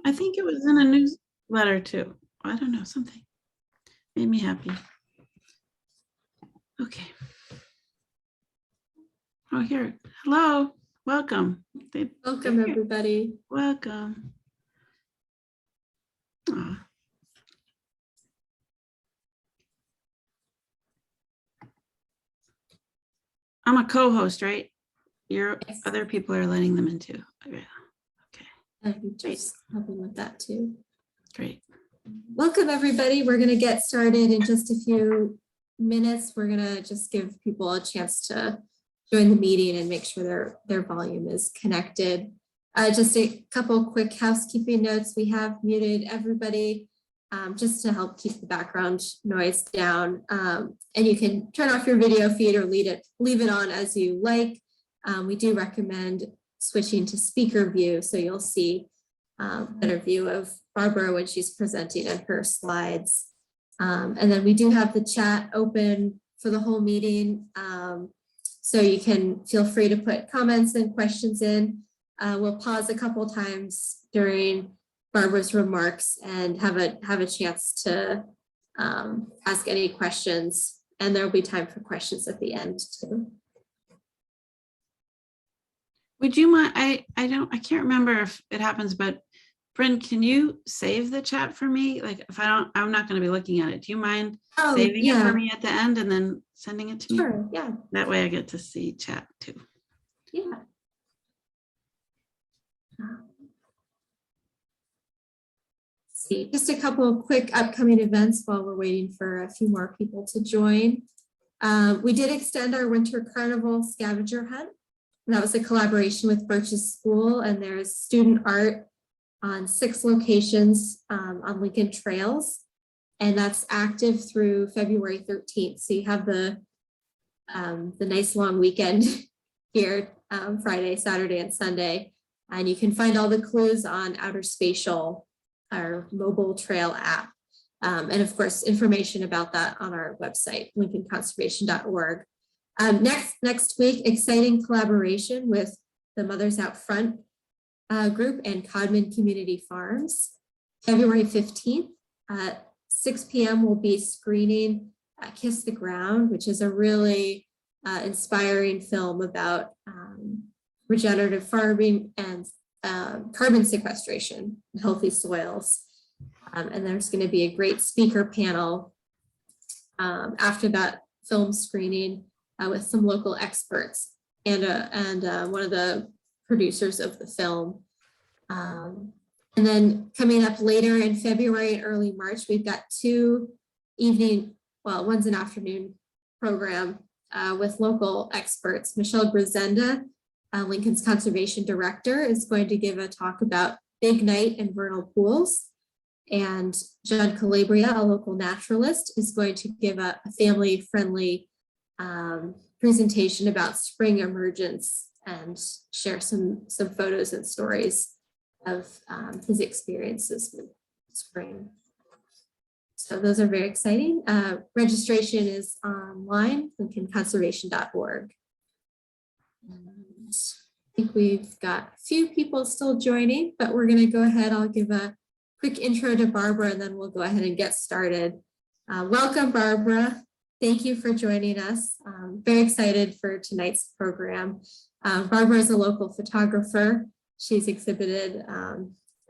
I think it was in a newsletter too. I don't know, something made me happy. Okay. Oh, here. Hello. Welcome. Welcome, everybody. Welcome. Aw. I'm a co-host, right? Your Yes. other people are letting them in too. Yeah. Okay, I'm just helping with that too. great. Welcome, everybody. We're going to get started in just a few minutes. We're going to just give people a chance to join the meeting and make sure their volume is connected. Just a couple quick housekeeping notes. We have muted everybody just to help keep the background noise down. And you can turn off your video feed or leave it on as you like. We do recommend switching to speaker view so you'll see better view of Barbara when she's presenting and her slides. And then we do have the chat open for the whole meeting. So you can feel free to put comments and questions in. We'll pause a couple times during Barbara's remarks and have a chance to ask any questions. And there'll be time for questions at the end too. Would you mind? I can't remember if it happens, but Bryn, can you save the chat for me? Like if I'm not going to be looking at it. Do you mind saving it for me at the end and then sending it to me? Sure, yeah. That way I get to see chat too. Yeah. See, just a couple of quick upcoming events while we're waiting for a few more people to join. We did extend our winter carnival scavenger hunt. And that was a collaboration with Birch's School, and there's student art on 6 locations on Lincoln Trails. And that's active through February 13th. So you have the nice long weekend here, Friday, Saturday, and Sunday. And you can find all the clues on Outer Spatial, our mobile trail app. And of course, information about that on our website, lincolnconservation.org. Next week, exciting collaboration with the Mothers Out Front group and Codman Community Farms. February 15th at 6 p.m. we'll be screening Kiss the Ground, which is a really inspiring film about regenerative farming and carbon sequestration, healthy soils. And there's going to be a great speaker panel after that film screening with some local experts and one of the producers of the film. And then coming up later in February and early March, we've got 2 evening, well, one's an afternoon program with local experts. Michelle Grisenda, Lincoln's Conservation Director, is going to give a talk about Big Night and vernal pools. And John Calabria, a local naturalist, is going to give a family-friendly presentation about spring emergence and share some photos and stories of his experiences with spring. So those are very exciting. Registration is online, lincolnconservation.org. I think we've got a few people still joining, but we're going to go ahead. I'll give a quick intro to Barbara, and then we'll go ahead and get started. Welcome, Barbara. Thank you for joining us. Very excited for tonight's program. Barbara is a local photographer. She's exhibited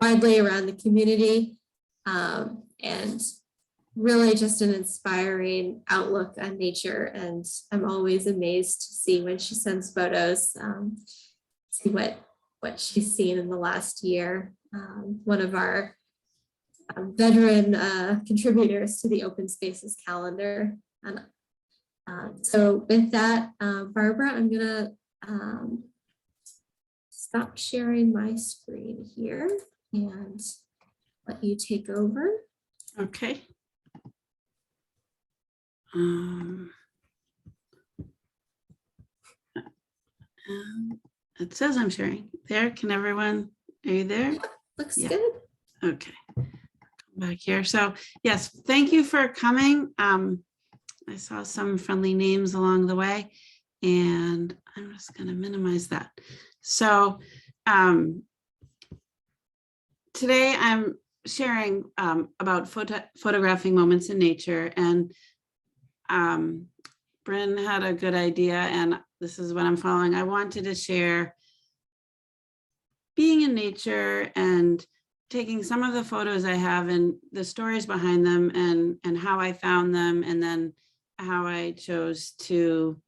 widely around the community and really just an inspiring outlook on nature. And I'm always amazed to see when she sends photos, see what she's seen in the last year. One of our veteran contributors to the Open Spaces calendar. So with that, Barbara, I'm gonna stop sharing my screen here and let you take over. Okay. It says I'm sharing. There, can everyone, are you there? Looks good. Okay. Come back here. So yes, thank you for coming. I saw some friendly names along the way, and I'm just going to minimize that. So today I'm sharing about photographing moments in nature, and Bryn had a good idea, and this is what I'm following. I wanted to share being in nature and taking some of the photos I have and the stories behind them, and how I found them, and then how I chose to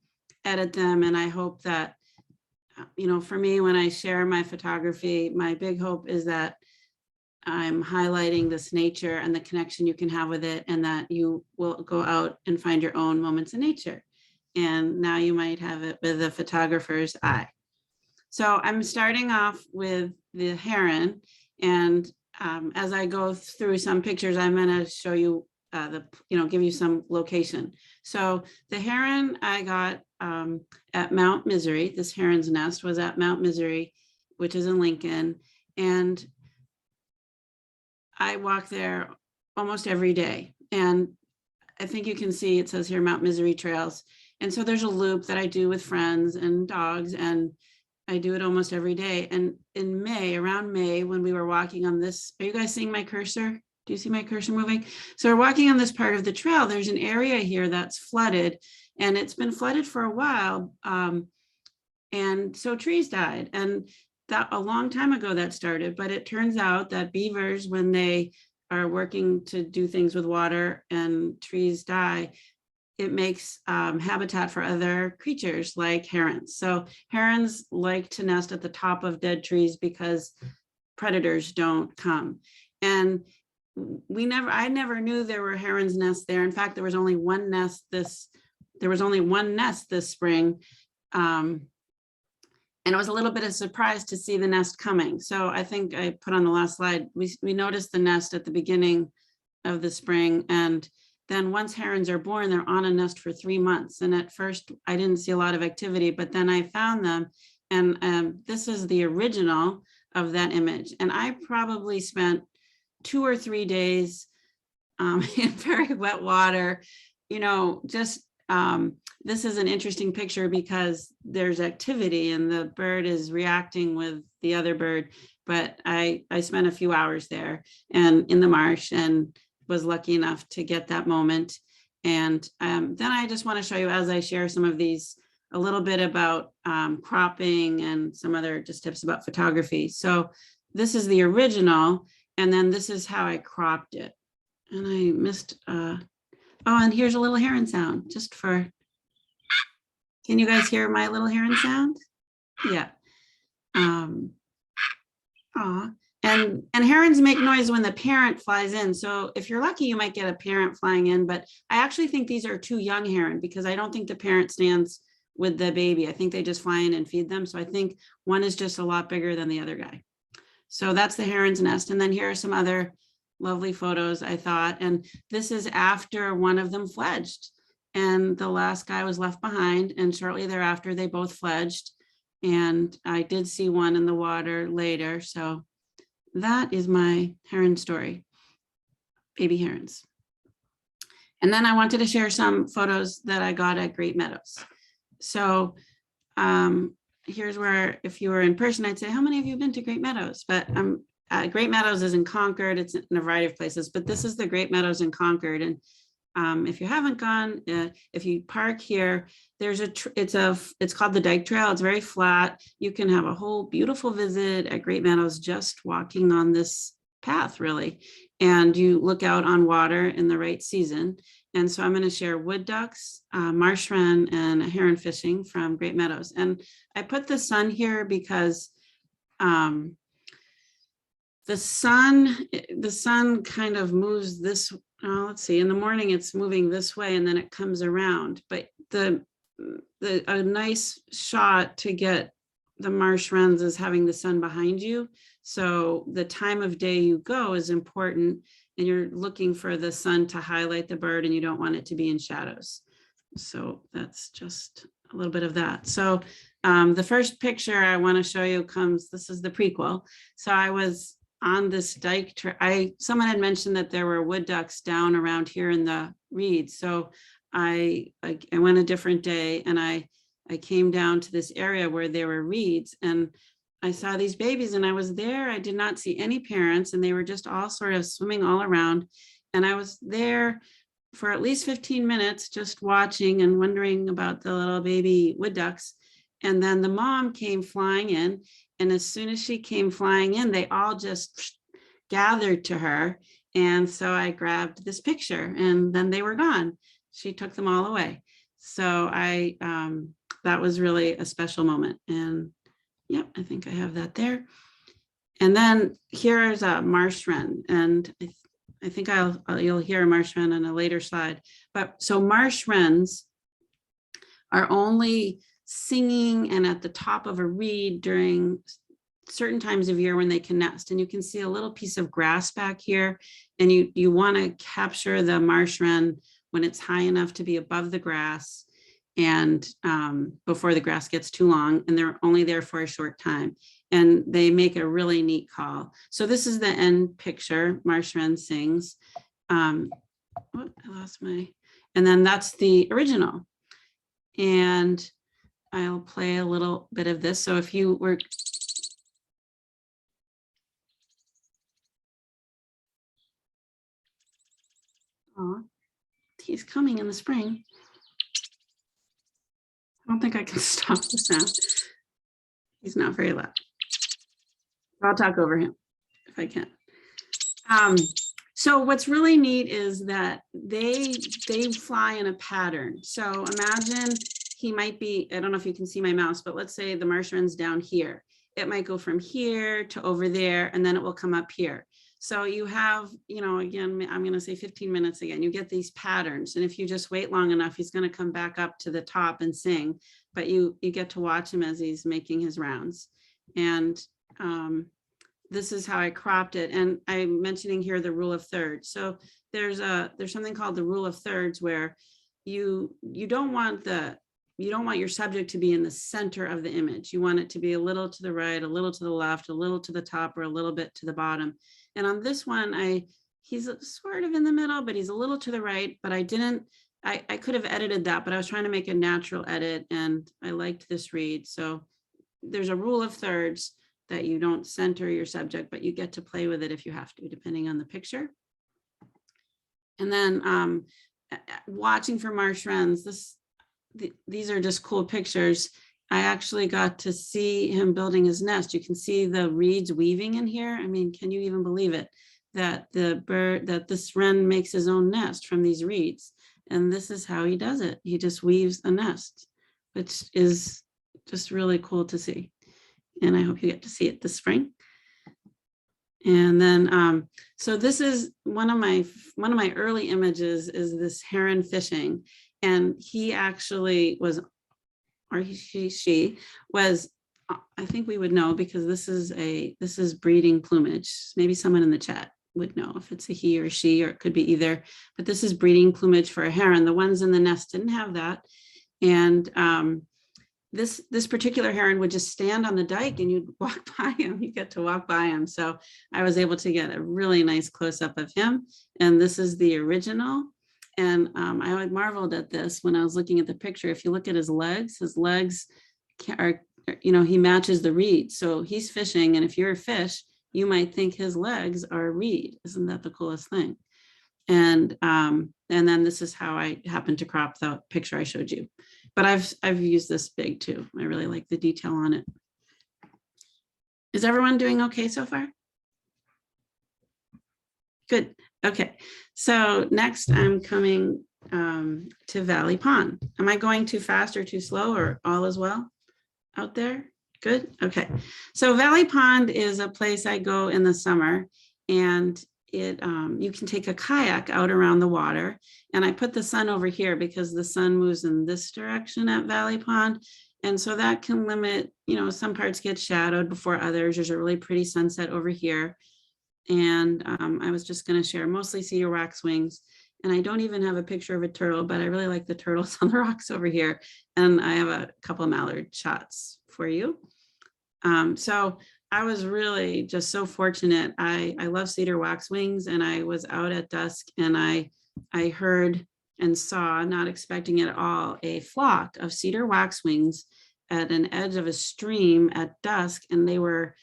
edit them. And I hope that, you know, for me, when I share my photography, my big hope is that I'm highlighting this nature and the connection you can have with it, and that you will go out and find your own moments in nature. And now you might have it with a photographer's eye. So I'm starting off with the heron, and as I go through some pictures, I'm going to show you give you some location. So the heron I got at Mount Misery. This heron's nest was at Mount Misery, which is in Lincoln, and I walk there almost every day. And I think you can see it says here Mount Misery Trails. And so there's a loop that I do with friends and dogs, and I do it almost every day. And in May, around May, when we were walking on this, are you guys seeing my cursor? Do you see my cursor moving? So we're walking on this part of the trail. There's an area here that's flooded, and it's been flooded for a while. And so trees died. And that a long time ago that started, but it turns out that beavers, when they are working to do things with water and trees die, it makes habitat for other creatures like herons. So herons like to nest at the top of dead trees because predators don't come. And I never knew there were herons' nests there. In fact, there was only one nest this spring. And it was a little bit of a surprise to see the nest coming. So I think I put on the last slide, we noticed the nest at the beginning of the spring. And then once herons are born, they're on a nest for 3 months. And at first I didn't see a lot of activity, but then I found them. And this is the original of that image. And I probably spent 2 or 3 days in very wet water, this is an interesting picture because there's activity and the bird is reacting with the other bird. But I spent a few hours there and in the marsh, and was lucky enough to get that moment. And then I just want to show you, as I share some of these, a little bit about cropping and some other just tips about photography. So this is the original, and then this is how I cropped it. And I missed, and here's a little heron sound just for, can you guys hear my little heron sound? Yeah. And herons make noise when the parent flies in. So if you're lucky, you might get a parent flying in, but I actually think these are 2 young heron, because I don't think the parent stands with the baby. I think they just fly in and feed them. So I think one is just a lot bigger than the other guy. So that's the heron's nest. And then here are some other lovely photos, I thought. And this is after one of them fledged, and the last guy was left behind. And shortly thereafter, they both fledged. And I did see one in the water later. So that is my heron story, baby herons. And then I wanted to share some photos that I got at Great Meadows. So here's where, if you were in person, I'd say, how many of you have been to Great Meadows? But Great Meadows is in Concord. It's in a variety of places, but this is the Great Meadows in Concord. And if you haven't gone, if you park here, there's it's called the Dyke Trail. It's very flat. You can have a whole beautiful visit at Great Meadows just walking on this path, really. And you look out on water in the right season. And so I'm going to share wood ducks, marshman, and heron fishing from Great Meadows. And I put the sun here because the sun kind of moves this. Let's see, in the morning it's moving this way and then it comes around. But a nice shot to get the marsh wrens is having the sun behind you. So the time of day you go is important, and you're looking for the sun to highlight the bird, and you don't want it to be in shadows. So that's just a little bit of that. So the first picture I want to show you this is the prequel. So I was on this dike, someone had mentioned that there were wood ducks down around here in the reeds. So I went a different day, and I came down to this area where there were reeds, and I saw these babies and I was there. I did not see any parents and they were just all sort of swimming all around. And I was there for at least 15 minutes, just watching and wondering about the little baby wood ducks. And then the mom came flying in. And as soon as she came flying in, they all just gathered to her. And so I grabbed this picture and then they were gone. She took them all away. So that was really a special moment. And yep, I think I have that there. And then here's a marsh wren. And I think you'll hear a marsh wren on a later slide. But so marsh wrens are only singing and at the top of a reed during certain times of year when they can nest. And you can see a little piece of grass back here. And you want to capture the marsh wren when it's high enough to be above the grass and before the grass gets too long, and they're only there for a short time. And they make a really neat call. So this is the end picture, Marsh Wren Sings. I lost my, and then that's the original. And I'll play a little bit of this. So if you were, oh, he's coming in the spring. I don't think I can stop the sound. He's not very loud. I'll talk over him if I can. So what's really neat is that they fly in a pattern. So imagine he might be, I don't know if you can see my mouse, but let's say the marsh wren's down here. It might go from here to over there, and then it will come up here. So you have, again, I'm going to say 15 minutes again, you get these patterns. And if you just wait long enough, he's going to come back up to the top and sing, but you get to watch him as he's making his rounds. And this is how I cropped it. And I'm mentioning here the rule of thirds. So there's something called the rule of thirds where you don't want your subject to be in the center of the image. You want it to be a little to the right, a little to the left, a little to the top, or a little bit to the bottom. And on this one, he's sort of in the middle, but he's a little to the right, but I could have edited that, but I was trying to make a natural edit and I liked this read. So there's a rule of thirds that you don't center your subject, but you get to play with it if you have to, depending on the picture. And then watching for marsh wrens, these are just cool pictures. I actually got to see him building his nest. You can see the reeds weaving in here. I mean, can you even believe it? That this wren makes his own nest from these reeds. And this is how he does it. He just weaves a nest, which is just really cool to see. And I hope you get to see it this spring. And then, so this is one of my early images is this heron fishing. And he actually was, or she was, I think we would know because this is breeding plumage. Maybe someone in the chat would know if it's a he or she, or it could be either, but this is breeding plumage for a heron. The ones in the nest didn't have that. And this particular heron would just stand on the dike and you'd walk by him. You get to walk by him. So I was able to get a really nice close up of him. And this is the original. And I marveled at this when I was looking at the picture. If you look at his legs are, he matches the reed. So he's fishing. And if you're a fish, you might think his legs are a reed. Isn't that the coolest thing? And then this is how I happened to crop the picture I showed you. But I've used this big too. I really like the detail on it. Is everyone doing okay so far? Good. Okay. So next I'm coming to Valley Pond. Am I going too fast or too slow, or all is well out there? Good. Okay. So Valley Pond is a place I go in the summer, and you can take a kayak out around the water. And I put the sun over here because the sun moves in this direction at Valley Pond. And so that can limit, some parts get shadowed before others. There's a really pretty sunset over here. And I was just going to share mostly cedar waxwings. And I don't even have a picture of a turtle, but I really like the turtles on the rocks over here. And I have a couple of mallard shots for you. So I was really just so fortunate. I love cedar waxwings, and I was out at dusk and I heard and saw, not expecting it at all, a flock of cedar waxwings at an edge of a stream at dusk, and they were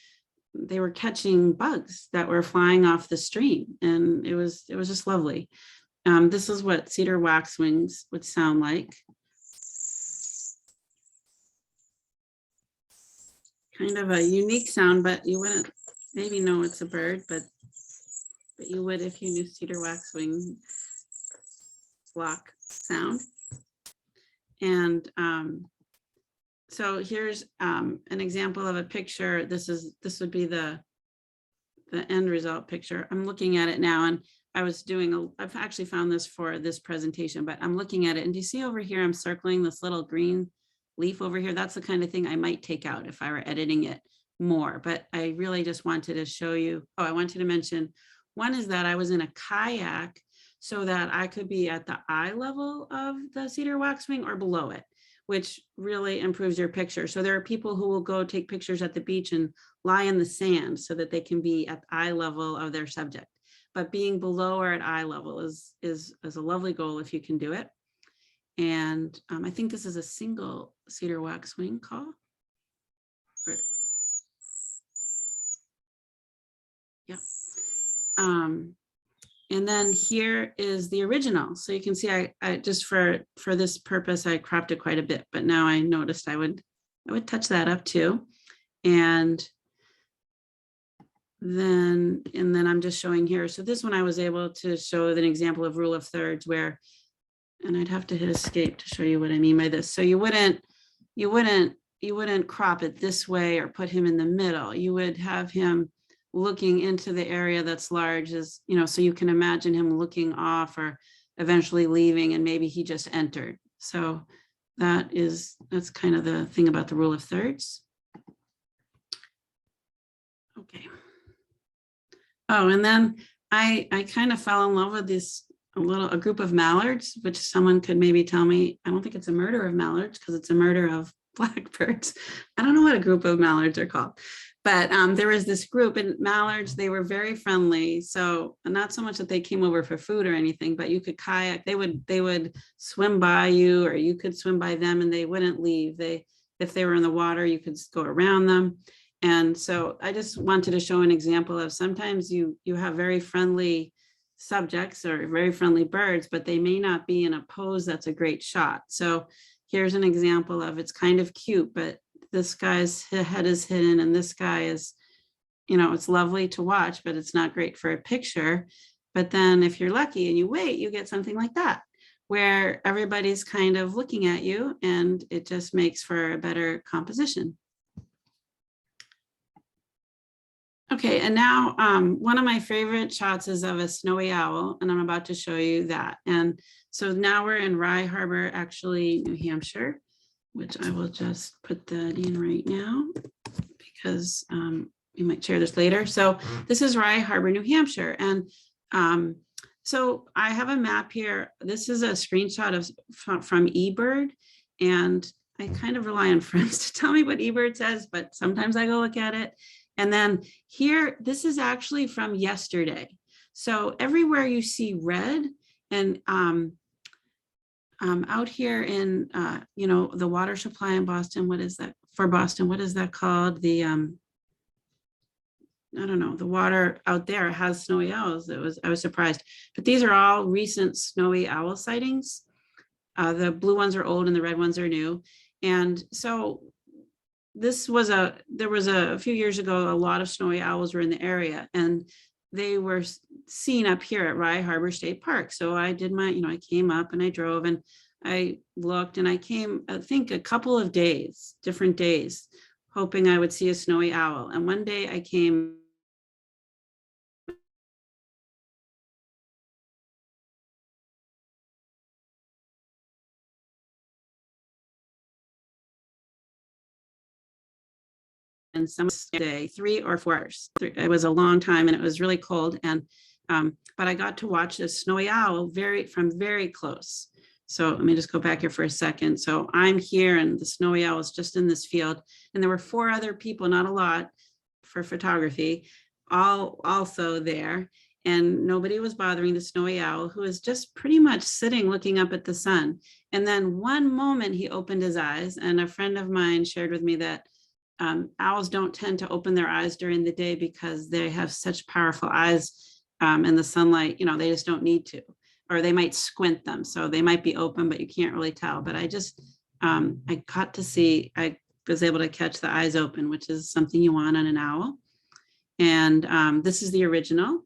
catching bugs that were flying off the stream, and it was just lovely. This is what cedar waxwings would sound like. Kind of a unique sound, but you wouldn't maybe know it's a bird, but you would if you knew cedar waxwing flock sound. And so here's an example of a picture. This would be the end result picture. I'm looking at it now, and I've actually found this for this presentation, but I'm looking at it, and do you see over here, I'm circling this little green leaf over here? That's the kind of thing I might take out if I were editing it more, but I really just wanted to show you. Oh, I wanted to mention, one is that I was in a kayak so that I could be at the eye level of the cedar waxwing or below it, which really improves your picture. So there are people who will go take pictures at the beach and lie in the sand so that they can be at eye level of their subject. But being below or at eye level is a lovely goal if you can do it. And I think this is a single cedar waxwing call. Yeah. And then here is the original. So you can see I just for this purpose, I cropped it quite a bit, but now I noticed I would touch that up too. And then I'm just showing here. So this one I was able to show an example of rule of thirds where, and I'd have to hit escape to show you what I mean by this. So you wouldn't crop it this way or put him in the middle. You would have him looking into the area that's large, as you know, so you can imagine him looking off or eventually leaving, and maybe he just entered. So that's kind of the thing about the rule of thirds. Okay. Oh, and then I kind of fell in love with a group of mallards, which someone could maybe tell me. I don't think it's a murder of mallards because it's a murder of blackbirds. I don't know what a group of mallards are called, but there was this group, and mallards, they were very friendly. So not so much that they came over for food or anything, but you could kayak. They would swim by you, or you could swim by them, and they wouldn't leave. If they were in the water, you could go around them. And so I just wanted to show an example of sometimes you have very friendly subjects or very friendly birds, but they may not be in a pose that's a great shot. So here's an example of, it's kind of cute, but this guy's head is hidden, and this guy is, it's lovely to watch, but it's not great for a picture. But then if you're lucky and you wait, you get something like that, where everybody's kind of looking at you, and it just makes for a better composition. Okay, and now one of my favorite shots is of a snowy owl, and I'm about to show you that. And so now we're in Rye Harbor, actually, New Hampshire, which I will just put that in right now because we might share this later. So this is Rye Harbor, New Hampshire. And so I have a map here. This is a screenshot from eBird, and I kind of rely on friends to tell me what eBird says, but sometimes I go look at it. And then here, this is actually from yesterday. So everywhere you see red, and out here in, the water supply in Boston, what is that for Boston? What is that called? The, I don't know, the water out there has snowy owls. I was surprised, but these are all recent snowy owl sightings. The blue ones are old and the red ones are new. And so there was a few years ago, a lot of snowy owls were in the area, and they were seen up here at Rye Harbor State Park. So I did I came up and I drove and I looked, and I came, I think, a couple of days, different days, hoping I would see a snowy owl. And one day I came and some day 3 or 4 hours. It was a long time, and it was really cold. And but I got to watch a snowy owl from very close. So let me just go back here for a second. So I'm here, and the snowy owl is just in this field, and there were 4 other people, not a lot for photography, all also there. and nobody was bothering the snowy owl, who was just pretty much sitting looking up at the sun. And then one moment he opened his eyes, and a friend of mine shared with me that owls don't tend to open their eyes during the day because they have such powerful eyes in the sunlight, they just don't need to, or they might squint them. So they might be open, but you can't really tell. But I was able to catch the eyes open, which is something you want on an owl. And this is the original.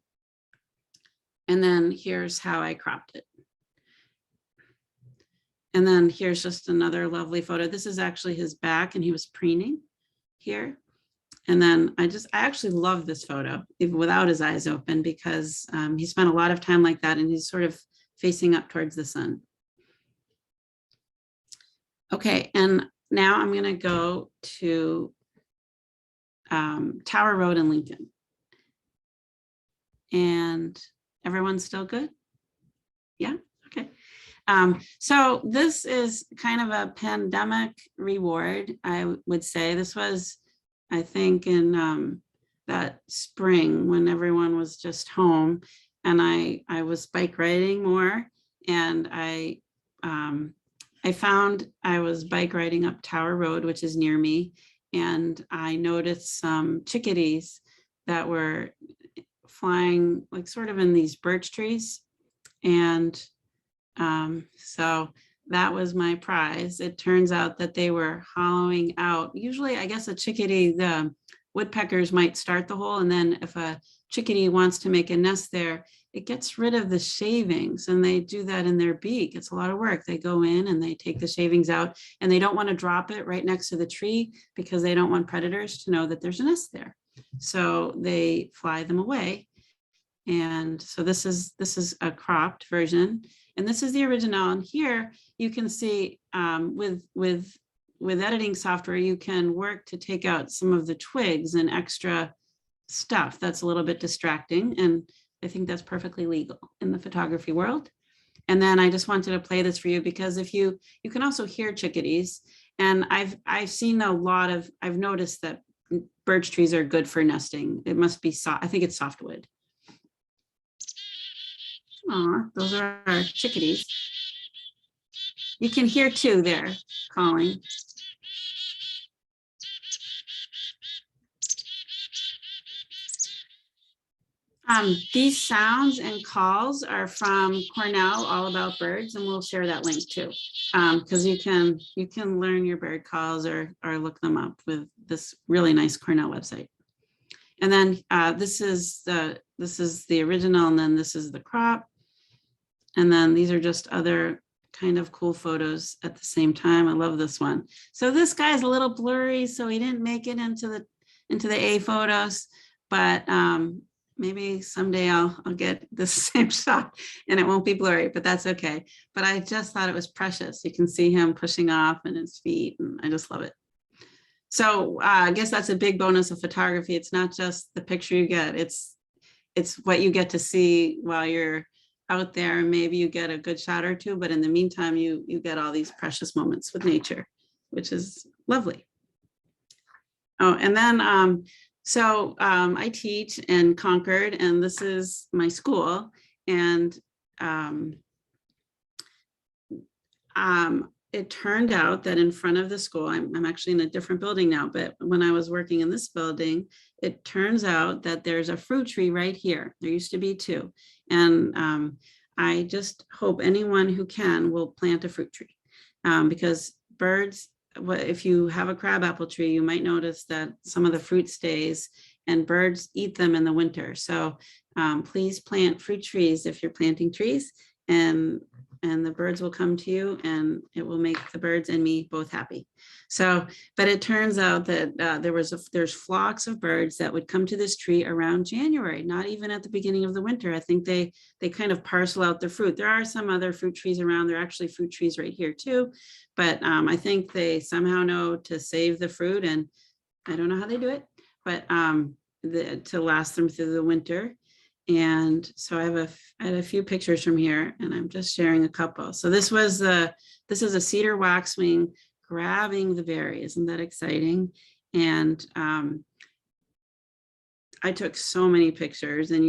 And then here's how I cropped it. And then here's just another lovely photo. This is actually his back, and he was preening here. And then I actually love this photo, even without his eyes open, because he spent a lot of time like that, and he's sort of facing up towards the sun. Okay, and now I'm going to go to Tower Road in Lincoln. And everyone's still good? Yeah, okay. So this is kind of a pandemic reward, I would say. This was, I think, in that spring when everyone was just home, and I was bike riding more, and I found I was bike riding up Tower Road, which is near me, and I noticed some chickadees that were flying like sort of in these birch trees. And so that was my prize. It turns out that they were hollowing out. Usually, I guess a chickadee, the woodpeckers might start the hole, and then if a chickadee wants to make a nest there, it gets rid of the shavings, and they do that in their beak. It's a lot of work. They go in and they take the shavings out, and they don't want to drop it right next to the tree because they don't want predators to know that there's a nest there. So they fly them away. And so this is a cropped version, and this is the original. And here you can see with editing software, you can work to take out some of the twigs and extra stuff that's a little bit distracting. And I think that's perfectly legal in the photography world. And then I just wanted to play this for you because if you can also hear chickadees, and I've seen I've noticed that birch trees are good for nesting. It must be soft. I think it's softwood. Aw, those are our chickadees. You can hear too, they're calling. These sounds and calls are from Cornell, All About Birds, and we'll share that link too, because you can learn your bird calls or look them up with this really nice Cornell website. And then this is the original, and then this is the crop. And then these are just other kind of cool photos at the same time. I love this one. So this guy's a little blurry, so he didn't make it into the A photos, but maybe someday I'll get the same shot and it won't be blurry, but that's okay. But I just thought it was precious. You can see him pushing off and his feet, and I just love it. So I guess that's a big bonus of photography. It's not just the picture you get, it's what you get to see while you're out there, and maybe you get a good shot or two, but in the meantime, you get all these precious moments with nature, which is lovely. Oh, and then I teach in Concord, and this is my school, and it turned out that in front of the school, I'm actually in a different building now, but when I was working in this building, it turns out that there's a fruit tree right here. There used to be two. And I just hope anyone who can will plant a fruit tree because birds, if you have a crabapple tree, you might notice that some of the fruit stays and birds eat them in the winter. So please plant fruit trees if you're planting trees, and the birds will come to you, and it will make the birds and me both happy. So, but it turns out that there's flocks of birds that would come to this tree around January, not even at the beginning of the winter. I think they kind of parcel out the fruit. There are some other fruit trees around. There are actually fruit trees right here too, but I think they somehow know to save the fruit, and I don't know how they do it, but to last them through the winter. And so I had a few pictures from here, and I'm just sharing a couple. So this is a cedar waxwing grabbing the berry. Isn't that exciting? And I took so many pictures, and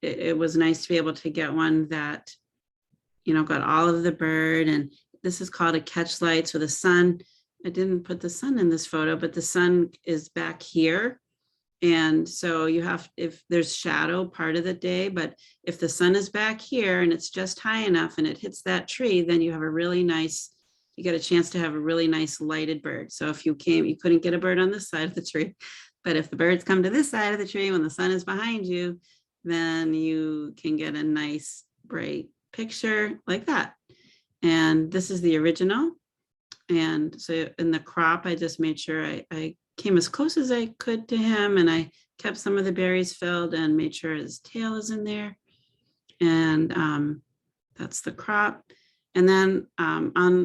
it was nice to be able to get one that, got all of the bird. And this is called a catch light. So the sun, I didn't put the sun in this photo, but the sun is back here. And so if there's shadow part of the day, but if the sun is back here and it's just high enough and it hits that tree, then you get a chance to have a really nice lighted bird. So if you couldn't get a bird on this side of the tree, but if the birds come to this side of the tree when the sun is behind you, then you can get a nice bright picture like that. And this is the original. And so in the crop, I just made sure I came as close as I could to him, and I kept some of the berries filled and made sure his tail is in there. And that's the crop. And then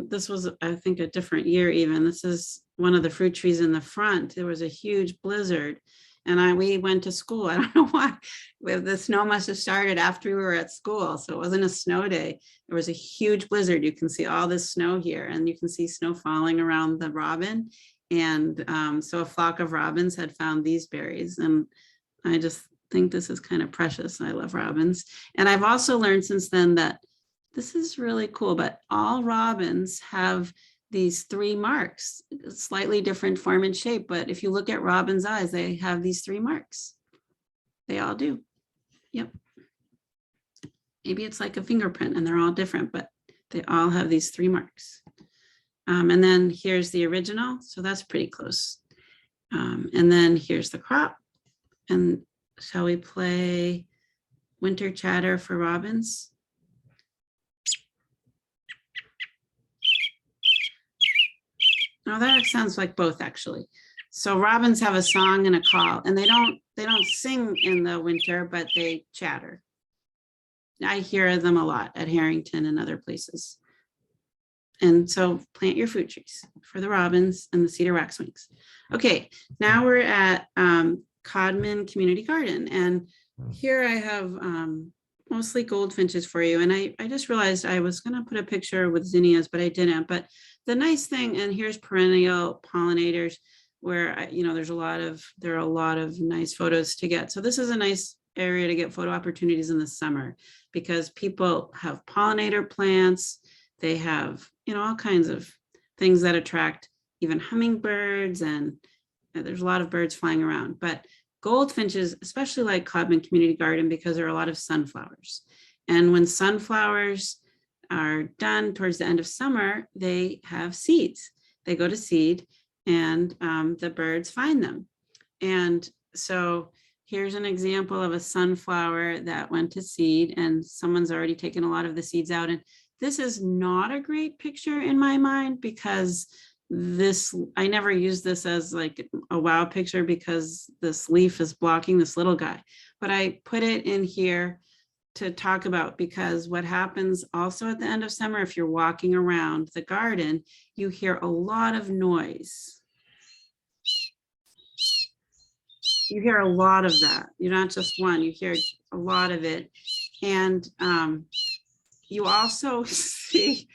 this was, I think, a different year even. This is one of the fruit trees in the front. There was a huge blizzard, and we went to school. I don't know why. The snow must have started after we were at school, so it wasn't a snow day. There was a huge blizzard. You can see all this snow here, and you can see snow falling around the robin. And so a flock of robins had found these berries, and I just think this is kind of precious. I love robins. And I've also learned since then that this is really cool, but all robins have these 3 marks, slightly different form and shape. But if you look at robins' eyes, they have these 3 marks. They all do. Yep. Maybe it's like a fingerprint and they're all different, but they all have these 3 marks. And then here's the original. So that's pretty close. And then here's the crop. And shall we play Winter Chatter for Robins? Oh, that sounds like both, actually. So robins have a song and a call, and they don't sing in the winter, but they chatter. I hear them a lot at Harrington and other places. And so plant your fruit trees for the robins and the cedar waxwings. Okay, now we're at Codman Community Garden. And here I have mostly goldfinches for you. And I just realized I was going to put a picture with zinnias, but I didn't. But the nice thing, and here's perennial pollinators where, there are a lot of nice photos to get. So this is a nice area to get photo opportunities in the summer because people have pollinator plants. They have, all kinds of things that attract even hummingbirds, and there's a lot of birds flying around. But goldfinches, especially like Codman Community Garden, because there are a lot of sunflowers. And when sunflowers are done towards the end of summer, they have seeds. They go to seed, and the birds find them. And so here's an example of a sunflower that went to seed, and someone's already taken a lot of the seeds out. And this is not a great picture in my mind because I never use this as like a wow picture because this leaf is blocking this little guy. But I put it in here to talk about, because what happens also at the end of summer, if you're walking around the garden, you hear a lot of noise. You hear a lot of that. You're not just one, you hear a lot of it. And you also see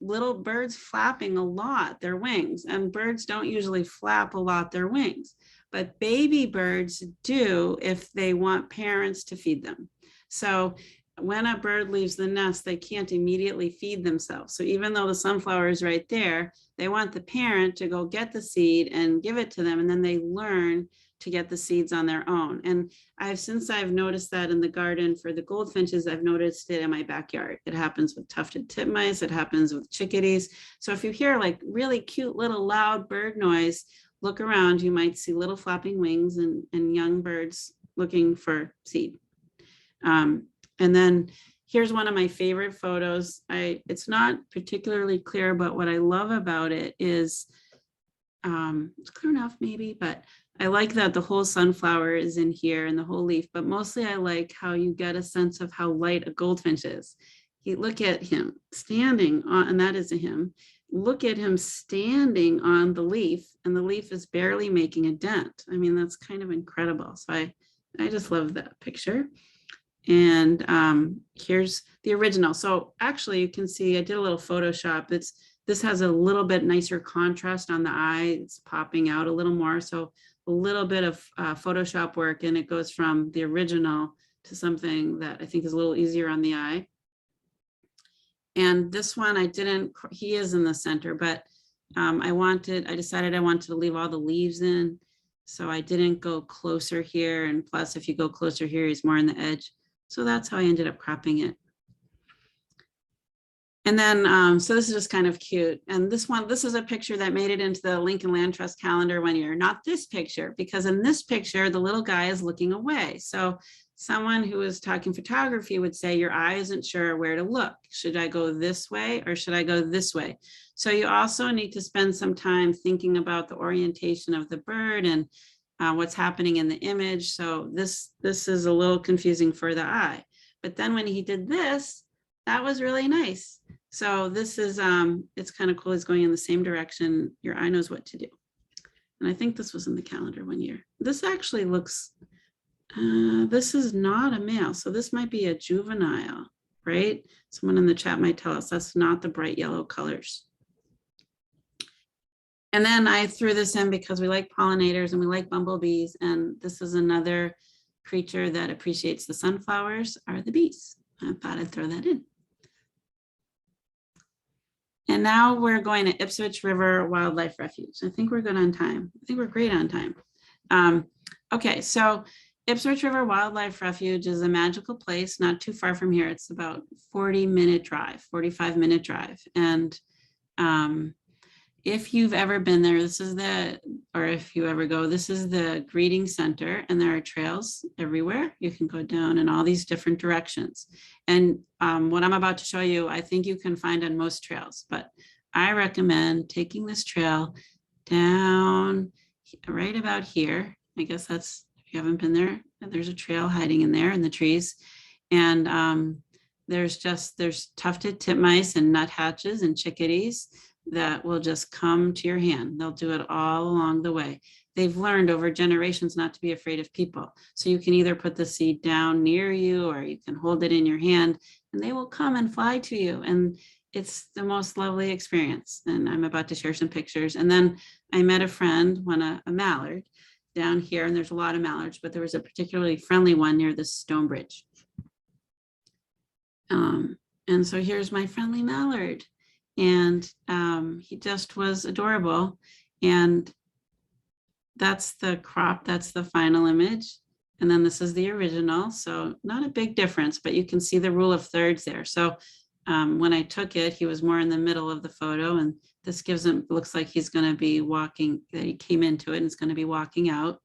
little birds flapping a lot their wings, and birds don't usually flap a lot their wings, but baby birds do if they want parents to feed them. So when a bird leaves the nest, they can't immediately feed themselves. So even though the sunflower is right there, they want the parent to go get the seed and give it to them, and then they learn to get the seeds on their own. And since I've noticed that in the garden for the goldfinches, I've noticed it in my backyard. It happens with tufted titmice, it happens with chickadees. So if you hear like really cute little loud bird noise, look around, you might see little flapping wings and young birds looking for seed. And then here's one of my favorite photos. It's not particularly clear, but what I love about it is, it's clear enough maybe, but I like that the whole sunflower is in here and the whole leaf, but mostly I like how you get a sense of how light a goldfinch is. Look at him standing on, and that is a him. Look at him standing on the leaf, and the leaf is barely making a dent. I mean, that's kind of incredible. So I just love that picture. And here's the original. So actually you can see I did a little Photoshop. This has a little bit nicer contrast on the eye. It's popping out a little more. So a little bit of Photoshop work, and it goes from the original to something that I think is a little easier on the eye. And this one I didn't, he is in the center, but I decided I wanted to leave all the leaves in. So I didn't go closer here. And plus, if you go closer here, he's more on the edge. So that's how I ended up cropping it. And then, so this is just kind of cute. And this is a picture that made it into the Lincoln Land Trust calendar one year, not this picture, because in this picture, the little guy is looking away. So someone who is talking photography would say, your eye isn't sure where to look. Should I go this way or should I go this way? So you also need to spend some time thinking about the orientation of the bird and what's happening in the image. So this is a little confusing for the eye. But then when he did this, that was really nice. So this is, it's kind of cool. It's going in the same direction. Your eye knows what to do. And I think this was in the calendar one year. This actually looks, this is not a male. So this might be a juvenile, right? Someone in the chat might tell us that's not the bright yellow colors. And then I threw this in because we like pollinators and we like bumblebees. And this is another creature that appreciates the sunflowers, are the bees. I thought I'd throw that in. And now we're going to Ipswich River Wildlife Refuge. I think we're good on time. I think we're great on time. Okay, so Ipswich River Wildlife Refuge is a magical place not too far from here. It's about 40-minute drive, 45-minute drive. And if you've ever been there, this is or if you ever go, this is the greeting center, and there are trails everywhere. You can go down in all these different directions. And what I'm about to show you, I think you can find on most trails, but I recommend taking this trail down right about here. I guess that's, if you haven't been there, there's a trail hiding in there in the trees. And there's tufted titmice and nuthatches and chickadees that will just come to your hand. They'll do it all along the way. They've learned over generations not to be afraid of people. So you can either put the seed down near you or you can hold it in your hand and they will come and fly to you. And it's the most lovely experience. And I'm about to share some pictures. And then I met a friend, a mallard down here, and there's a lot of mallards, but there was a particularly friendly one near the stone bridge. And so here's my friendly mallard. And he just was adorable. And that's the crop, that's the final image. And then this is the original. So not a big difference, but you can see the rule of thirds there. So when I took it, he was more in the middle of the photo, and this gives him, looks like he's going to be walking, that he came into it and is going to be walking out.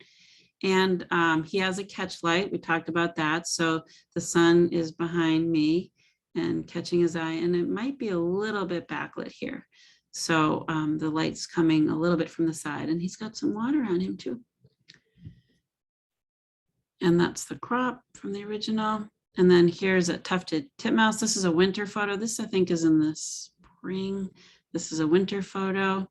And he has a catch light. We talked about that. So the sun is behind me and catching his eye, and it might be a little bit backlit here. So the light's coming a little bit from the side, and he's got some water on him too. And that's the crop from the original. And then here's a tufted titmouse. This is a winter photo. This I think is in the spring. This is a winter photo.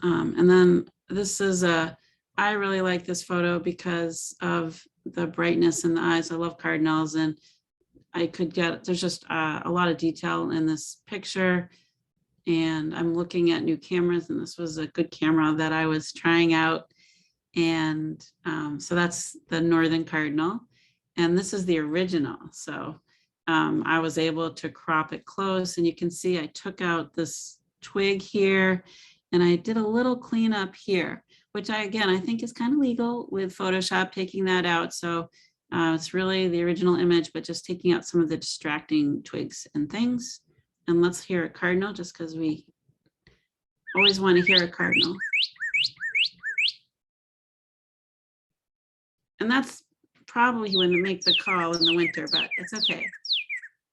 And then this is I really like this photo because of the brightness in the eyes. I love cardinals, and I could get, there's just a lot of detail in this picture. And I'm looking at new cameras, and this was a good camera that I was trying out. And so that's the northern cardinal. And this is the original. So I was able to crop it close, and you can see I took out this twig here, and I did a little cleanup here, which I think is kind of legal with Photoshop, taking that out. So it's really the original image, but just taking out some of the distracting twigs and things. And let's hear a cardinal, just because we always want to hear a cardinal. And that's probably he wouldn't make the call in the winter, but it's okay.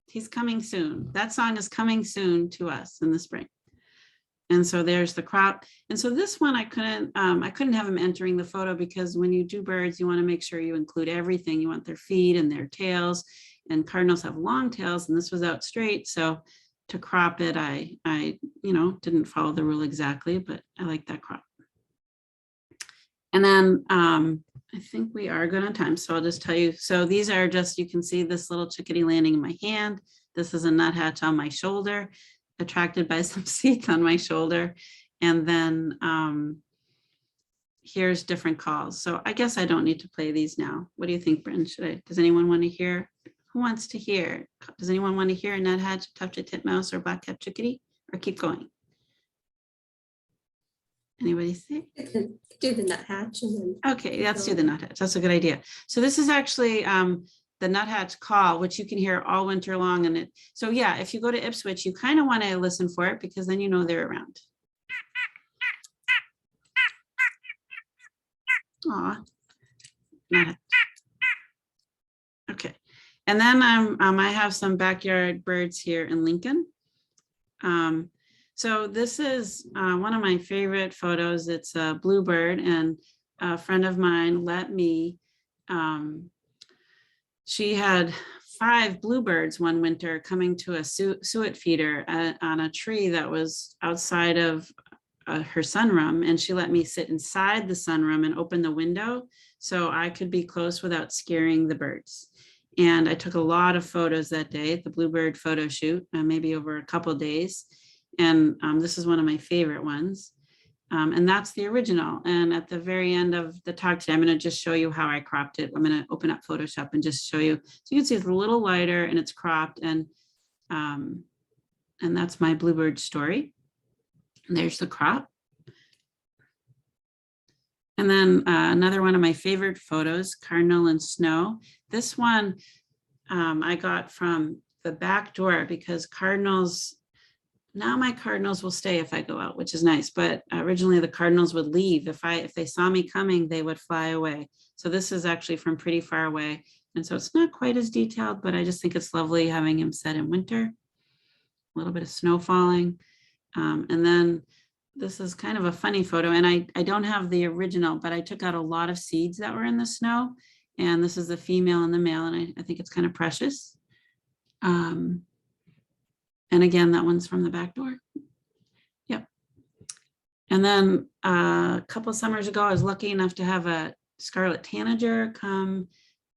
He's coming soon. That song is coming soon to us in the spring. And so there's the crop. And so this one I couldn't have him entering the photo, because when you do birds, you want to make sure you include everything. You want their feet and their tails, and cardinals have long tails, and this was out straight. So to crop it, I didn't follow the rule exactly, but I like that crop. And then I think we are good on time. So I'll just tell you. So these are just, you can see this little chickadee landing in my hand. This is a nuthatch on my shoulder, attracted by some seeds on my shoulder. And then hears different calls. So I guess I don't need to play these now. What do you think, Bryn? Does anyone want to hear? Who wants to hear? Does anyone want to hear a nuthatch, tufted titmouse, or black-capped chickadee? Or keep going? Anybody say? Do the nuthatch and then. Okay, let's do the nuthatch. That's a good idea. So this is actually the nuthatch call, which you can hear all winter long. And so yeah, if you go to Ipswich, you kind of want to listen for it because then you know they're around. Aw. Nuthatch. Okay. And then I have some backyard birds here in Lincoln. So this is one of my favorite photos. It's a bluebird, and a friend of mine let me, she had 5 bluebirds one winter coming to a suet feeder on a tree that was outside of her sunroom, and she let me sit inside the sunroom and open the window so I could be close without scaring the birds. And I took a lot of photos that day at the bluebird photo shoot, maybe over a couple of days. And this is one of my favorite ones. And that's the original. And at the very end of the talk today, I'm going to just show you how I cropped it. I'm going to open up Photoshop and just show you. So you can see it's a little lighter and it's cropped. And that's my bluebird story. And there's the crop. And then another one of my favorite photos, Cardinal and Snow. This one I got from the back door because cardinals, now my cardinals will stay if I go out, which is nice. But originally the cardinals would leave. If they saw me coming, they would fly away. So this is actually from pretty far away. And so it's not quite as detailed, but I just think it's lovely having him set in winter. A little bit of snow falling. And then this is kind of a funny photo. And I don't have the original, but I took out a lot of seeds that were in the snow. And this is the female and the male. And I think it's kind of precious. And again, that one's from the back door. Yep. And then a couple of summers ago, I was lucky enough to have a scarlet tanager come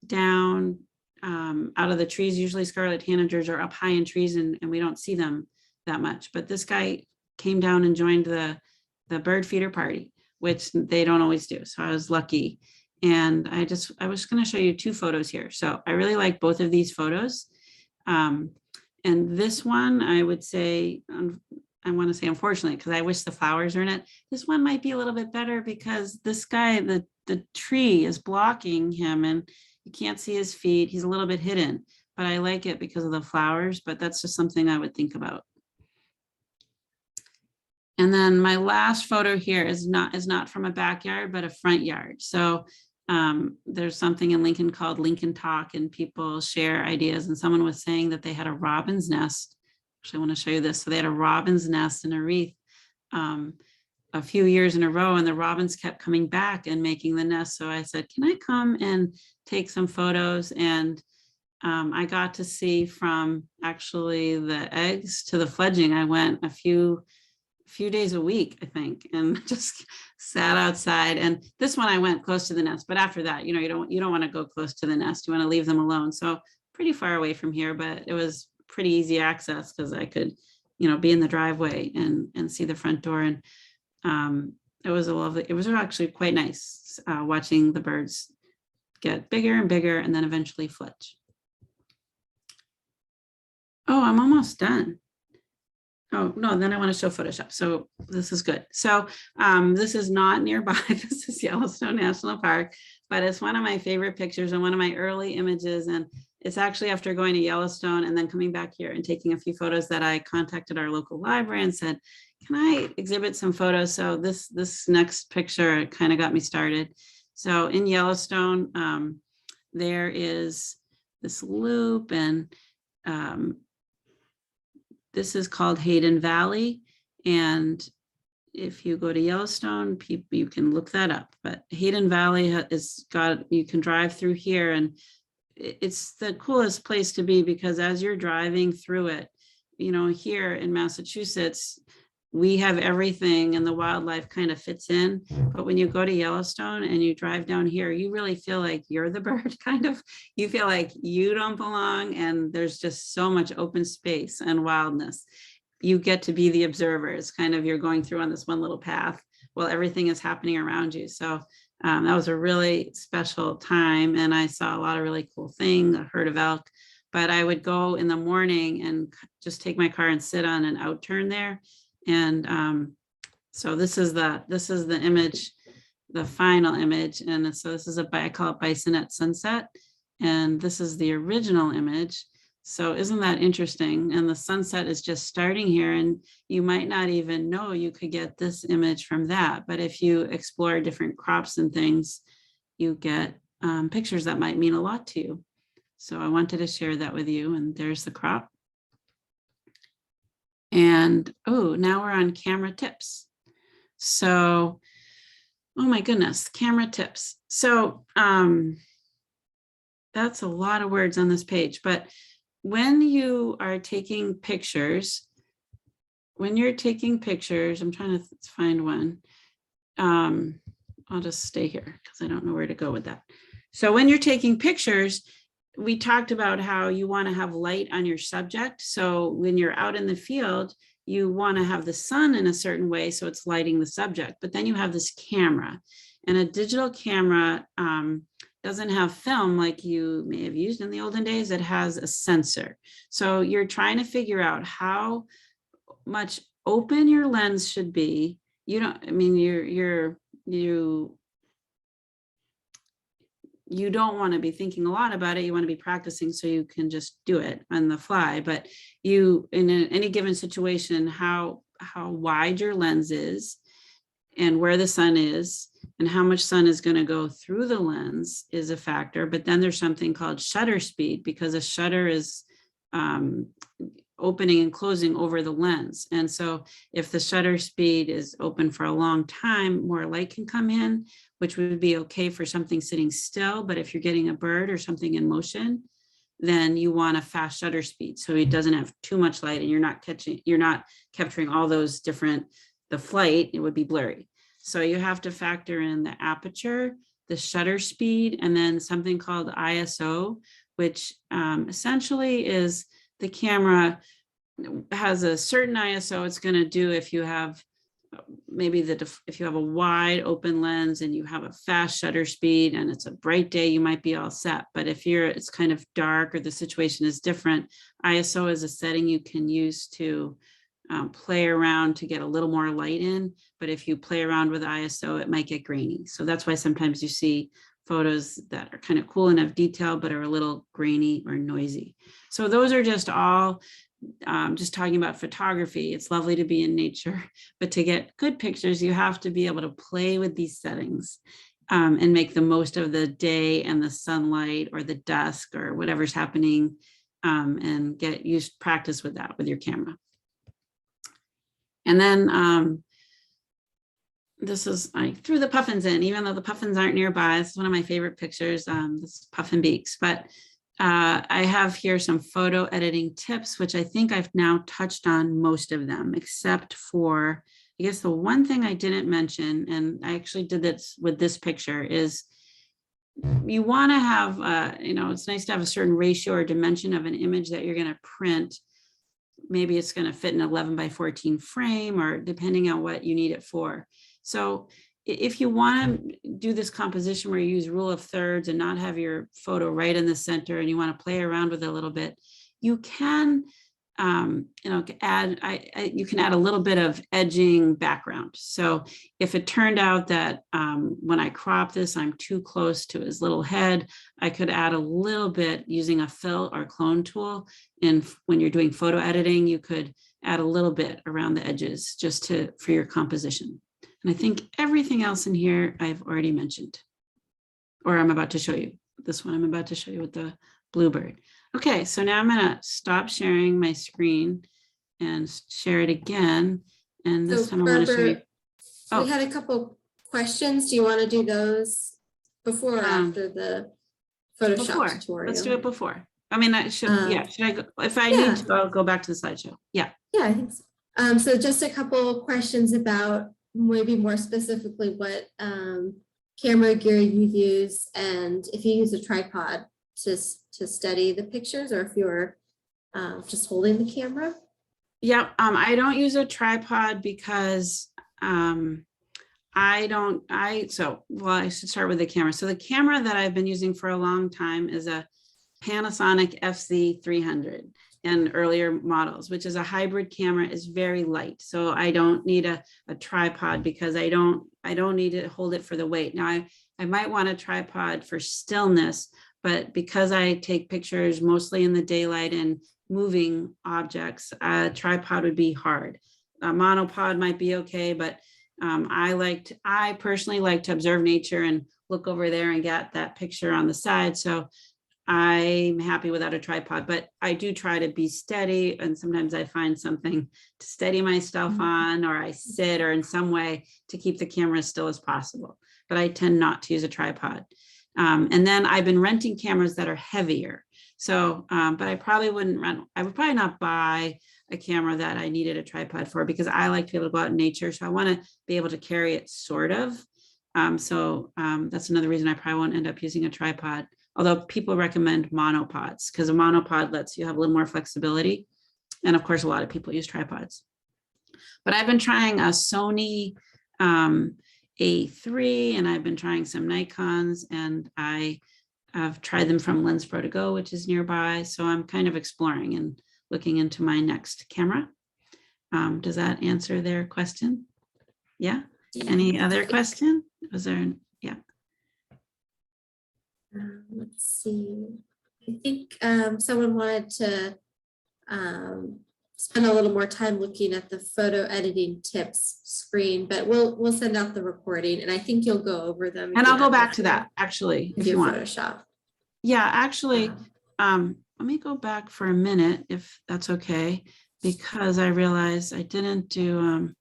down out of the trees. Usually scarlet tanagers are up high in trees and we don't see them that much. But this guy came down and joined the bird feeder party, which they don't always do. So I was lucky. And I was going to show you 2 photos here. So I really like both of these photos. And this one, I would say, I want to say unfortunately, because I wish the flowers are in it. This one might be a little bit better because this guy, the tree is blocking him and you can't see his feet. He's a little bit hidden, but I like it because of the flowers, but that's just something I would think about. And then my last photo here is not from a backyard, but a front yard. So there's something in Lincoln called Lincoln Talk, and people share ideas. And someone was saying that they had a robin's nest. Actually, I want to show you this. So they had a robin's nest in a wreath a few years in a row, and the robins kept coming back and making the nest. So I said, can I come and take some photos? And I got to see from actually the eggs to the fledging. I went a few days a week, I think, and just sat outside. And this one I went close to the nest, but after that, you don't want to go close to the nest. You want to leave them alone. So pretty far away from here, but it was pretty easy access because I could, be in the driveway and see the front door. And it was actually quite nice watching the birds get bigger and bigger and then eventually fledge. Oh, I'm almost done. Oh, no, then I want to show Photoshop. So this is good. So this is not nearby. This is Yellowstone National Park, but it's one of my favorite pictures and one of my early images. And it's actually after going to Yellowstone and then coming back here and taking a few photos that I contacted our local library and said, can I exhibit some photos? So this next picture kind of got me started. So in Yellowstone, there is this loop, and this is called Hayden Valley. And if you go to Yellowstone, you can look that up. But Hayden Valley you can drive through here, and it's the coolest place to be because as you're driving through it, here in Massachusetts, we have everything and the wildlife kind of fits in. But when you go to Yellowstone and you drive down here, you really feel like you're the bird, kind of. You feel like you don't belong, and there's just so much open space and wildness. You get to be the observer. It's kind of, you're going through on this one little path while everything is happening around you. So that was a really special time, and I saw a lot of really cool things, a herd of elk. But I would go in the morning and just take my car and sit on an out turn there. And so this is the image, the final image. And so this is I call it Bison at Sunset. And this is the original image. So isn't that interesting? And the sunset is just starting here, and you might not even know you could get this image from that. But if you explore different crops and things, you get pictures that might mean a lot to you. So I wanted to share that with you. And there's the crop. And oh, now we're on camera tips. So, oh my goodness, camera tips. So that's a lot of words on this page, but when you are taking pictures, I'm trying to find one. I'll just stay here because I don't know where to go with that. So when you're taking pictures, we talked about how you want to have light on your subject. So when you're out in the field, you want to have the sun in a certain way, so it's lighting the subject. But then you have this camera, and a digital camera doesn't have film like you may have used in the olden days. It has a sensor. So you're trying to figure out how much open your lens should be. You don't want to be thinking a lot about it. You want to be practicing so you can just do it on the fly. But you, in any given situation, how wide your lens is and where the sun is and how much sun is going to go through the lens is a factor. But then there's something called shutter speed, because a shutter is opening and closing over the lens. And so if the shutter speed is open for a long time, more light can come in, which would be okay for something sitting still. But if you're getting a bird or something in motion, then you want a fast shutter speed, so it doesn't have too much light and you're not capturing all those different, the flight, it would be blurry. So you have to factor in the aperture, the shutter speed, and then something called ISO, which essentially is the camera has a certain ISO it's going to do if you have if you have a wide open lens and you have a fast shutter speed and it's a bright day, you might be all set. But if it's kind of dark or the situation is different, ISO is a setting you can use to play around to get a little more light in. But if you play around with ISO, it might get grainy. So that's why sometimes you see photos that are kind of cool and have detail, but are a little grainy or noisy. So those are just all just talking about photography. It's lovely to be in nature, but to get good pictures, you have to be able to play with these settings and make the most of the day and the sunlight or the dusk or whatever's happening, and get used practice with that with your camera. And then I threw the puffins in, even though the puffins aren't nearby. This is one of my favorite pictures. This is puffin beaks, but I have here some photo editing tips, which I think I've now touched on most of them, except for, I guess the one thing I didn't mention, and I actually did this with this picture, is you want to have, it's nice to have a certain ratio or dimension of an image that you're going to print. Maybe it's going to fit an 11 by 14 frame, or depending on what you need it for. So if you want to do this composition where you use rule of thirds and not have your photo right in the center, and you want to play around with it a little bit, you can, you can add a little bit of edging background. So if it turned out that when I crop this, I'm too close to his little head, I could add a little bit using a fill or clone tool. And when you're doing photo editing, you could add a little bit around the edges just for your composition. And I think everything else in here I've already mentioned, or I'm about to show you. This one I'm about to show you with the bluebird. Okay, so now I'm going to stop sharing my screen and share it again. And this time I want to show you. We had a couple questions. Do you want to do those before or after the Photoshop tutorial? Let's do it before. I mean, should I go? If I need to, I'll go back to the slideshow. Yeah. Yeah, I think so. So just a couple questions about maybe more specifically what camera gear you use, and if you use a tripod to steady the pictures, or if you're just holding the camera. Yeah, I don't use a tripod because well, I should start with the camera. So the camera that I've been using for a long time is a Panasonic FZ300 and earlier models, which is a hybrid camera, is very light. So I don't need a tripod because I don't need to hold it for the weight. Now I might want a tripod for stillness, but because I take pictures mostly in the daylight and moving objects, a tripod would be hard. A monopod might be okay, but I personally like to observe nature and look over there and get that picture on the side. So I'm happy without a tripod, but I do try to be steady. And sometimes I find something to steady myself on, or I sit, or in some way to keep the camera as still as possible. But I tend not to use a tripod. And then I've been renting cameras that are heavier. So, but I would probably not buy a camera that I needed a tripod for, because I like to be able to go out in nature. So I want to be able to carry it sort of. That's another reason I probably won't end up using a tripod. Although people recommend monopods, because a monopod lets you have a little more flexibility. And of course, a lot of people use tripods. But I've been trying a Sony A3, and I've been trying some Nikons, and I've tried them from Lens Pro to Go, which is nearby. So I'm kind of exploring and looking into my next camera. Does that answer their question? Yeah. Any other question? Was there? Yeah. Let's see. I think someone wanted to spend a little more time looking at the photo editing tips screen, but we'll send out the recording, and I think you'll go over them. And I'll go back to that actually, if you want. Photoshop. Yeah, actually, let me go back for a minute, if that's okay, because I realized I didn't do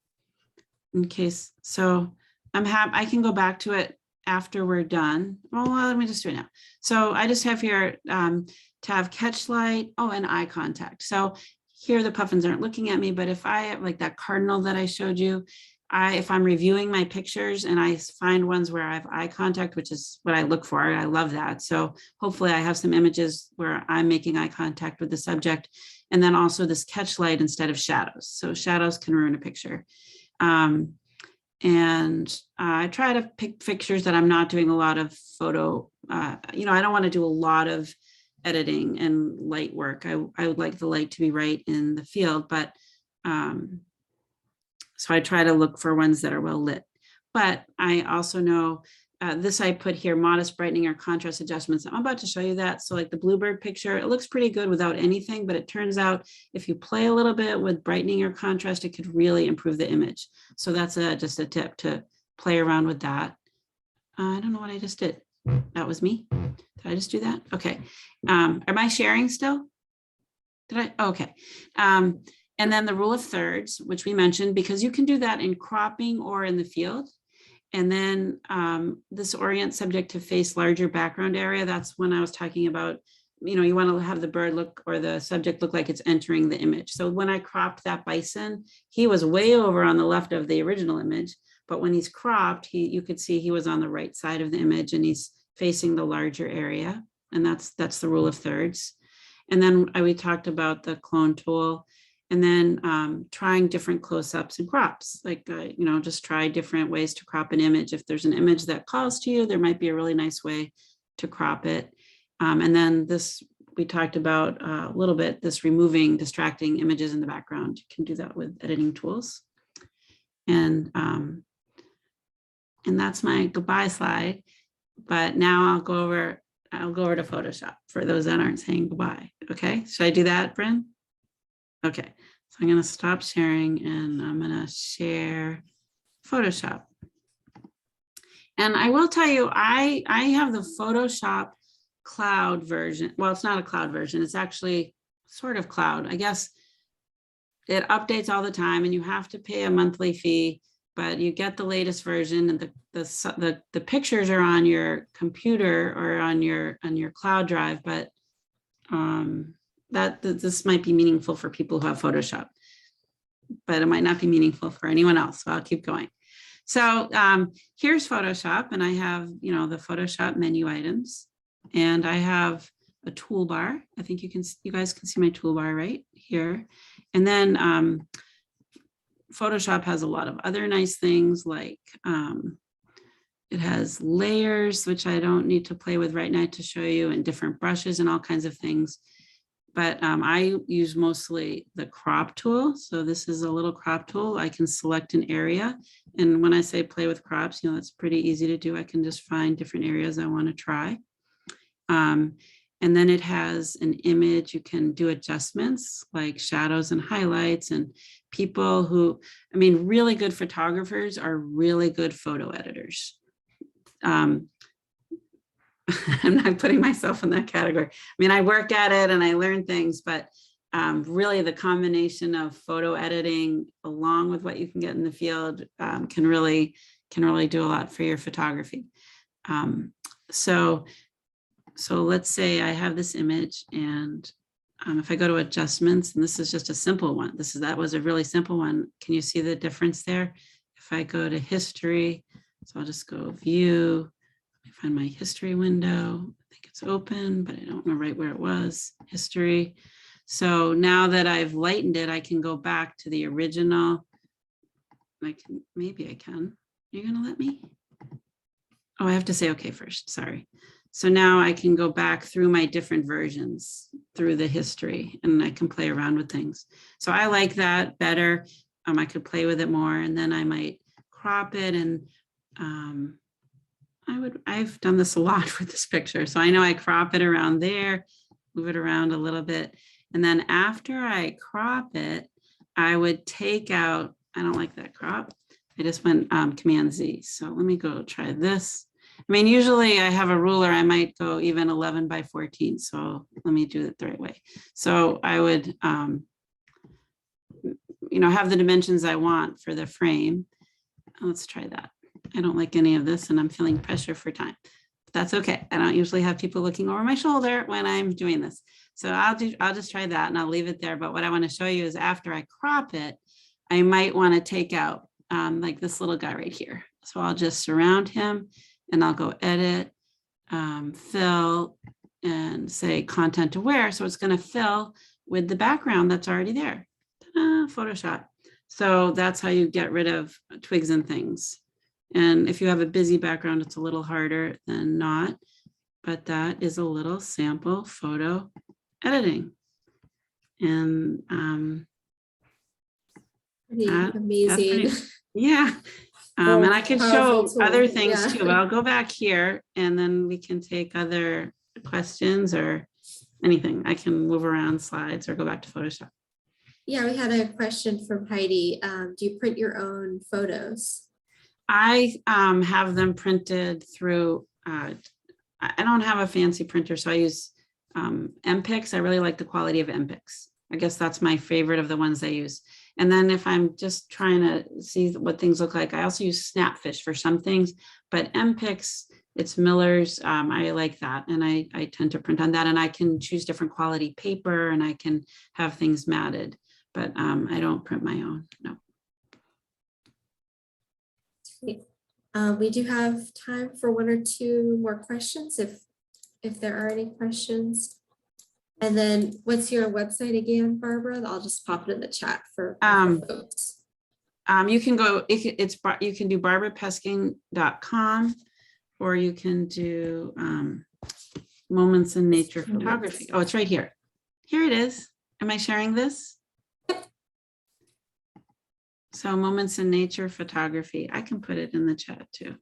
in case. So I can go back to it after we're done. Well, let me just do it now. So I just have here to have catch light, and eye contact. So here the puffins aren't looking at me, but if I have like that cardinal that I showed you, if I'm reviewing my pictures and I find ones where I have eye contact, which is what I look for, I love that. So hopefully I have some images where I'm making eye contact with the subject. And then also this catch light instead of shadows. So shadows can ruin a picture. And I try to pick pictures that I'm not doing a lot of photo, I don't want to do a lot of editing and light work. I would like the light to be right in the field, but so I try to look for ones that are well lit. But I also know this I put here, modest brightening or contrast adjustments. I'm about to show you that. So like the bluebird picture, it looks pretty good without anything, but it turns out if you play a little bit with brightening or contrast, it could really improve the image. So that's just a tip to play around with that. I don't know what I just did. That was me. Did I just do that? Okay. Am I sharing still? Did I? Oh, okay. And then the rule of thirds, which we mentioned, because you can do that in cropping or in the field. And then this orient subject to face larger background area. That's when I was talking about, you want to have the bird look or the subject look like it's entering the image. So when I cropped that bison, he was way over on the left of the original image. But when he's cropped, you could see he was on the right side of the image and he's facing the larger area. And that's the rule of thirds. And then we talked about the clone tool. And then trying different close-ups and crops, like, just try different ways to crop an image. If there's an image that calls to you, there might be a really nice way to crop it. And then we talked about a little bit, this removing distracting images in the background. You can do that with editing tools. And that's my goodbye slide. But now I'll go over to Photoshop for those that aren't saying goodbye. Okay, should I do that, Bryn? Okay, so I'm going to stop sharing and I'm going to share Photoshop. And I will tell you, I have the Photoshop cloud version. Well, it's not a cloud version. It's actually sort of cloud. I guess it updates all the time and you have to pay a monthly fee, but you get the latest version, and the pictures are on your computer or on your cloud drive, but this might be meaningful for people who have Photoshop, but it might not be meaningful for anyone else. So I'll keep going. So here's Photoshop, and I have, the Photoshop menu items, and I have a toolbar. I think you guys can see my toolbar right here. And then Photoshop has a lot of other nice things, like it has layers, which I don't need to play with right now to show you, and different brushes and all kinds of things. But I use mostly the crop tool. So this is a little crop tool. I can select an area. And when I say play with crops, that's pretty easy to do. I can just find different areas I want to try. And then it has an image. You can do adjustments like shadows and highlights, and people who, really good photographers are really good photo editors. I'm not putting myself in that category. I work at it and I learn things, but really the combination of photo editing along with what you can get in the field can really do a lot for your photography. So let's say I have this image, and if I go to adjustments, and this is just a simple one, that was a really simple one. Can you see the difference there? If I go to history, so I'll just go view, let me find my history window. I think it's open, but I don't know right where it was, history. So now that I've lightened it, I can go back to the original. Maybe I can. You're gonna let me? Oh, I have to say okay first, sorry. So now I can go back through my different versions through the history, and I can play around with things. So I like that better. I could play with it more, and then I might crop it, and I've done this a lot with this picture. So I know I crop it around there, move it around a little bit. And then after I crop it, I would take out, I don't like that crop. I just went Command Z. So let me go try this. Usually I have a ruler, I might go even 11 by 14. So let me do it the right way. So I would, have the dimensions I want for the frame. Let's try that. I don't like any of this, and I'm feeling pressure for time. But that's okay. I don't usually have people looking over my shoulder when I'm doing this. So I'll just try that, and I'll leave it there. But what I want to show you is after I crop it, I might want to take out like this little guy right here. So I'll just surround him, and I'll go edit, fill, and say content aware. So it's going to fill with the background that's already there. Ta-da, Photoshop. So that's how you get rid of twigs and things. And if you have a busy background, it's a little harder than not, but that is a little sample photo editing. And amazing. Yeah. And I can show other things too, but I'll go back here and then we can take other questions or anything. I can move around slides or go back to Photoshop. Yeah, we had a question from Heidi. Do you print your own photos? I have them printed through, I don't have a fancy printer, so I use MPix. I really like the quality of MPix. I guess that's my favorite of the ones I use. And then if I'm just trying to see what things look like, I also use Snapfish for some things, but MPix, it's Miller's, I like that. And I tend to print on that, and I can choose different quality paper, and I can have things matted, but I don't print my own, no. We do have time for one or two more questions if there are any questions. And then what's your website again, Barbara? I'll just pop it in the chat for folks. You can go, you can do barbarapeskin.com, or you can do Moments in Nature Photography. Oh, it's right here. Here it is. Am I sharing this? So Moments in Nature Photography. I can put it in the chat too.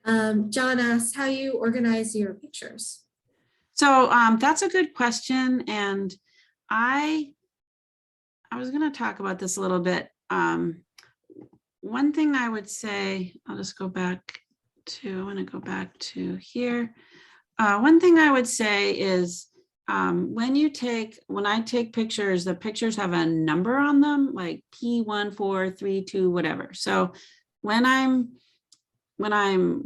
John asks how you organize your pictures. So that's a good question. And I was going to talk about this a little bit. One thing I would say, I'll just go back to, I want to go back to here. One thing I would say is when I take pictures, the pictures have a number on them, like P1432, whatever. So when I'm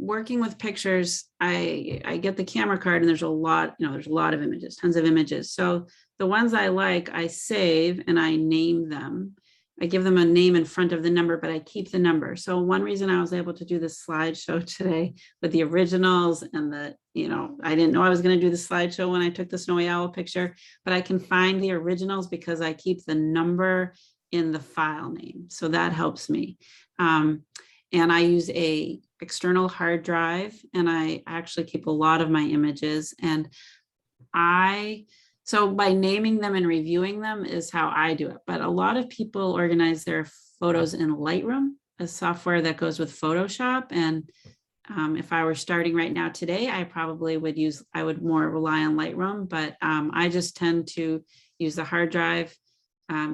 working with pictures, I get the camera card, and there's a lot, there's a lot of images, tons of images. So the ones I like, I save and I name them. I give them a name in front of the number, but I keep the number. So one reason I was able to do this slideshow today with the originals and the, I didn't know I was going to do the slideshow when I took the snowy owl picture, but I can find the originals because I keep the number in the file name. So that helps me. And I use a external hard drive, and I actually keep a lot of my images. And so by naming them and reviewing them is how I do it. But a lot of people organize their photos in Lightroom, a software that goes with Photoshop. And if I were starting right now today, I probably I would more rely on Lightroom, but I just tend to use the hard drive,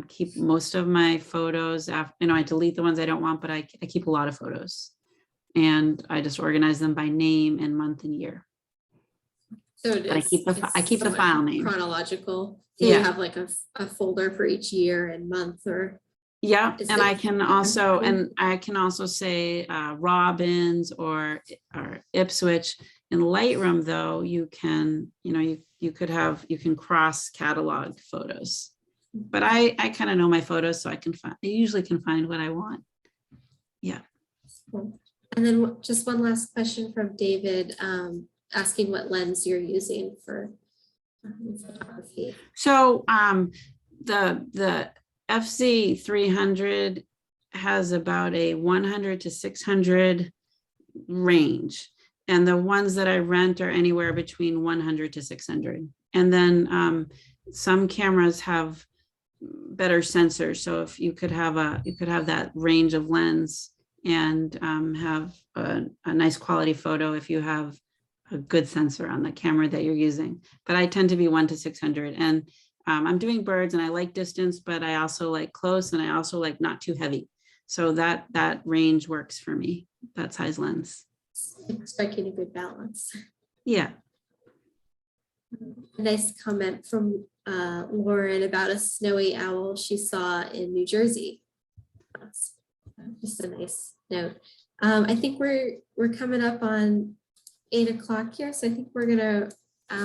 keep most of my photos. I delete the ones I don't want, but I keep a lot of photos, and I just organize them by name and month and year. So I keep the file name chronological. So yeah. You have like a folder for each year and month, or yeah. And I can also say Robbins or Ipswich. In Lightroom, though, you can you can cross catalog photos. But I kind of know my photos, so I usually can find what I want. Yeah. Cool. And then just one last question from David. Asking what lens you're using for photography. So the FC 300 has about a 100 to 600 range, and the ones that I rent are anywhere between 100 to 600. And then some cameras have better sensors, so if you could have that range of lens and have a nice quality photo if you have a good sensor on the camera that you're using. But I tend to be 1 to 600, and I'm doing birds, and I like distance, but I also like close, and I also like not too heavy. So that range works for me, that size lens. Striking a good balance. Yeah. A nice comment from Lauren about a snowy owl she saw in New Jersey. That's just a nice note. I think we're coming up on 8 o'clock here, so I think we're gonna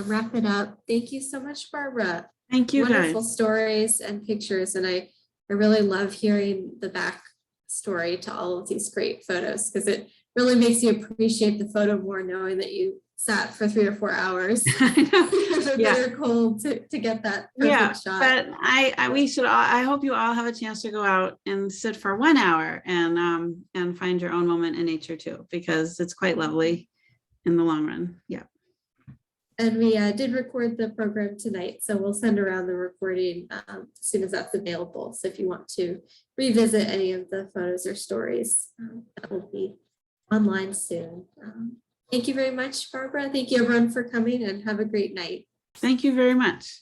wrap it up. Thank you so much, Barbara. Thank you. Wonderful guys. stories and pictures, and I really love hearing the back story to all of these great photos, because it really makes you appreciate the photo more, knowing that you sat for 3 or 4 hours. They're cold to get that perfect shot. But I hope you all have a chance to go out and sit for 1 hour and find your own moment in nature too, because it's quite lovely in the long run. Yeah. And we did record the program tonight, so we'll send around the recording as soon as that's available. So if you want to revisit any of the photos or stories, that will be online soon. Thank you very much, Barbara. Thank you everyone for coming, and have a great night. Thank you very much.